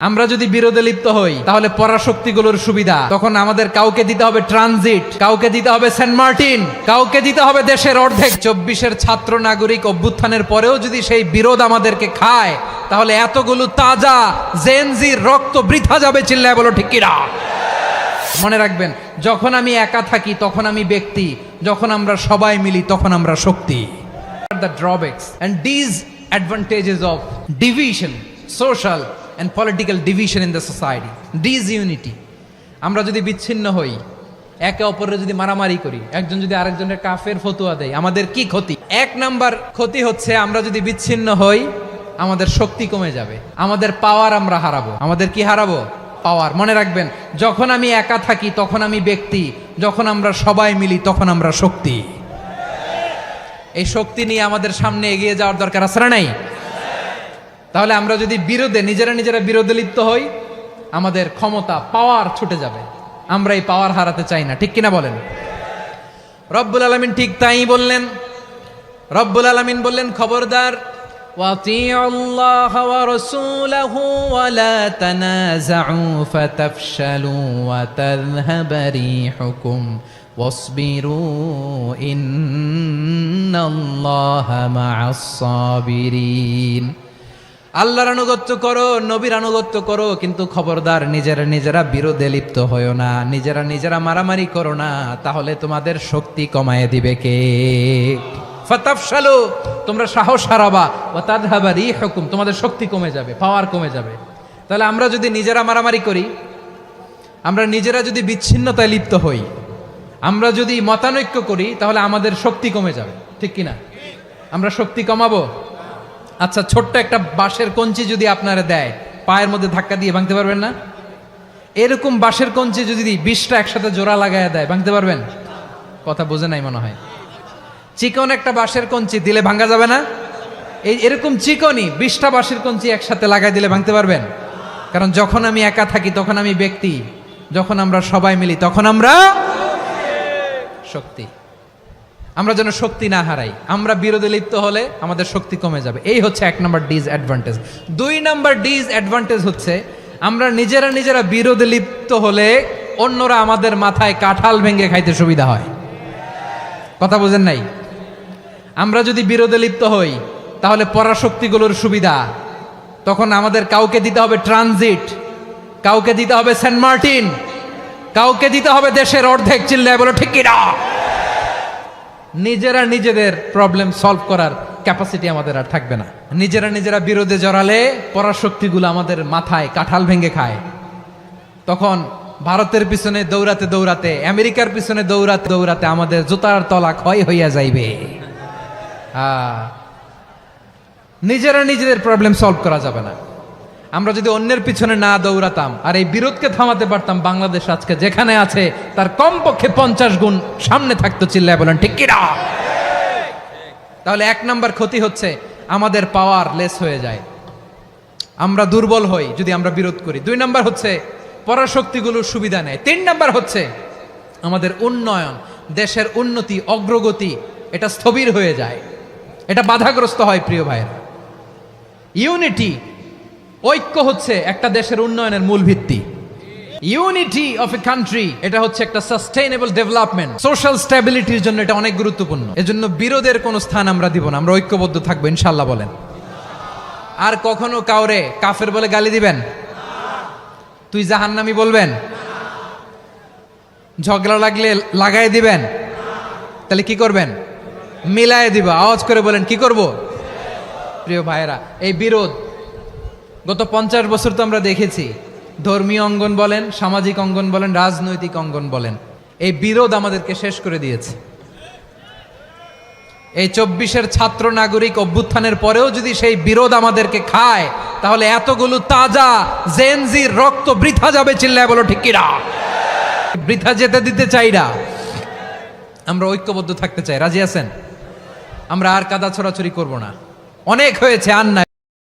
আমরা যদি বিরোধে লিপ্ত হই তাহলে পরাশক্তিগুলোর সুবিধা তখন আমাদের কাউকে দিতে হবে ট্রানজিট, কাউকে দিতে হবে সেন্ট মার্টিন, কাউকে দিতে হবে দেশের অর্ধেক। 24-এর ছাত্র নাগরিক অভ্যুত্থানের পরেও যদি সেই বিরোধ আমাদেরকে খায় তাহলে এতগুলো তাজা জেনজির রক্ত বৃথা যাবে। চিল্লায় বলো ঠিক কিনা? মনে রাখবেন, যখন আমি একা থাকি তখন আমি ব্যক্তি, যখন আমরা সবাই মিলি তখন আমরা শক্তি। The drawbacks and disadvantages of division, social and political division in the society, disunity. আমরা যদি বিচ্ছিন্ন হই, একে অপরের যদি মারামারি করি, একজন যদি আরেকজনের কাফের ফতোয়া দেয়, আমাদের কি ক্ষতি? এক নাম্বার ক্ষতি হচ্ছে আমরা যদি বিচ্ছিন্ন হই আমাদের শক্তি কমে যাবে, আমাদের পাওয়ার আমরা হারাবো। আমাদের কি হারাবো? পাওয়ার। মনে রাখবেন, যখন আমি একা থাকি তখন আমি ব্যক্তি, যখন আমরা সবাই মিলি তখন আমরা শক্তি। এই শক্তি নিয়ে আমাদের সামনে এগিয়ে যাওয়ার দরকার আছে না নাই? তাহলে আমরা যদি নিজেরা বিরোধে লিপ্ত হই আমাদের ক্ষমতা, পাওয়ার ছুটে যাবে। আমরা এই পাওয়ার হারাতে চাই না, ঠিক কিনা বলেন? রব্বুল আলামিন ঠিক তাই বললেন। রব্বুল আলামিন বললেন, খবরদার, ওয়াতিউল্লাহ ওয়া রাসূলাহু ওয়া লা তানাযাউ ফাতাফশালু ওয়া তাযহাবা রিহুকুম ওয়াসবিরু ইন্নাল্লাহা মা'আস সাবিরিন। আল্লাহর আনুগত্য করো, নবীর আনুগত্য করো, কিন্তু খবরদার নিজেরা বিরোধে লিপ্ত হয়ো না, নিজেরা মারামারি করো না, তাহলে তোমাদের শক্তি কমায় দিবে কে? ফাতাফশালু, তোমরা সাহস হারাবা, ওয়া তাযহাবা রিহুকুম, তোমাদের শক্তি কমে যাবে, পাওয়ার কমে যাবে। তাহলে আমরা যদি নিজেরা মারামারি করি, আমরা নিজেরা যদি বিচ্ছিন্নতায় লিপ্ত হই, আমরা যদি মতানৈক্য করি, তাহলে আমাদের শক্তি কমে যাবে, ঠিক কিনা? আমরা শক্তি কমাবো। আচ্ছা, ছোট্ট একটা বাঁশের কঞ্চি যদি আপনারা দেয়, পায়ের মধ্যে ধাক্কা দিয়ে ভাঙতে পারবেন না? এরকম বাঁশের কঞ্চি যদি 20টা একসাথে জোড়া লাগায় দেয়, ভাঙতে পারবেন? কথা বোঝে নাই মনে হয়। চিকন একটা বাঁশের কঞ্চি দিলে ভাঙা যাবে না? এরকম চিকনই 20টা বাঁশের কঞ্চি একসাথে লাগাই দিলে ভাঙতে পারবেন? কারণ যখন আমি একা থাকি তখন আমি ব্যক্তি, যখন আমরা সবাই মিলি তখন আমরা শক্তি। আমরা যেন শক্তি না হারাই। আমরা বিরোধে লিপ্ত হলে আমাদের শক্তি কমে যাবে। এই হচ্ছে 1 নম্বর ডিসঅ্যাডভান্টেজ। 2 নম্বর ডিসঅ্যাডভান্টেজ হচ্ছে আমরা নিজেরা বিরোধে লিপ্ত হলে অন্যরা আমাদের মাথায় কাঁঠাল ভেঙে খাইতে সুবিধা হয়। কথা বোঝেন নাই? আমরা যদি বিরোধে লিপ্ত হই তাহলে পরাশক্তিগুলোর সুবিধা তখন আমাদের কাউকে দিতে হবে ট্রানজিট, কাউকে দিতে হবে সেন্ট মার্টিন, কাউকে দিতে হবে দেশের অর্ধেক। চিল্লায় বলো ঠিক কিনা? নিজেদের প্রবলেম সলভ করার ক্যাপাসিটি আমাদের আর থাকবে না। নিজেরা বিরোধে জড়ালে পরাশক্তিগুলো আমাদের মাথায় কাঁঠাল ভেঙে খায়। তখন ভারতের পিছনে দৌড়াতে, আমেরিকার পিছনে দৌড়াতে আমাদের জুতার তলা ক্ষয় হইয়া যাইবে। নিজেদের প্রবলেম সলভ করা যাবে না। আমরা যদি অন্যের পিছনে না দৌড়াতাম আর এই বিরোধকে থামাতে পারতাম, বাংলাদেশ আজকে যেখানে আছে তার কমপক্ষে 50 গুণ সামনে থাকতো। চিল্লায় বলেন ঠিক কিনা? তাহলে 1 নাম্বার ক্ষতি হচ্ছে আমাদের পাওয়ার লেস হয়ে যায়, আমরা দুর্বল হই যদি আমরা বিরোধ করি। 2 নাম্বার হচ্ছে পরাশক্তিগুলোর সুবিধা নেয়। 3 নাম্বার হচ্ছে আমাদের উন্নয়ন, দেশের উন্নতি, অগ্রগতি, এটা স্থবির হয়ে যায়, এটা বাধাগ্রস্ত হয়। প্রিয় ভাইয়েরা, ইউনিটি, ঐক্য হচ্ছে একটা দেশের উন্নয়নের মূল ভিত্তি। ইউনিটি অফ এ কান্ট্রি, এটা হচ্ছে একটা সাস্টেইনেবল ডেভেলপমেন্ট, সোশ্যাল স্ট্যাবিলিটির জন্য এটা অনেক গুরুত্বপূর্ণ। এজন্য বিরোধের কোনো স্থান আমরা দিব না, আমরা ঐক্যবদ্ধ থাকবো ইনশাআল্লাহ। বলেন। আর কখনো কাউরে কাফের বলে গালি দিবেন? তুই জাহান্নামী বলবেন? ঝগড়া লাগলে লাগাই দিবেন? তাহলে কি করবেন? মিলায় দিবা। আওয়াজ করে বলেন, কি করব? প্রিয় ভাইয়েরা, এই বিরোধ গত 50 বছর তো আমরা দেখেছি। ধর্মীয় অঙ্গন বলেন, সামাজিক অঙ্গন বলেন, রাজনৈতিক অঙ্গন বলেন, এই বিরোধ আমাদেরকে শেষ করে দিয়েছে। এই 24-এর ছাত্র নাগরিক অভ্যুত্থানের পরেও যদি সেই বিরোধ আমাদেরকে খায় তাহলে এতগুলো তাজা জেনজির রক্ত বৃথা যাবে। চিল্লায় বলো ঠিক কিনা? বৃথা যেতে দিতে চাই না, আমরা ঐক্যবদ্ধ থাকতে চাই। রাজি আছেন? আমরা আর কাদা ছোড়াছুরি করব না। অনেক হয়েছে, আর নাই।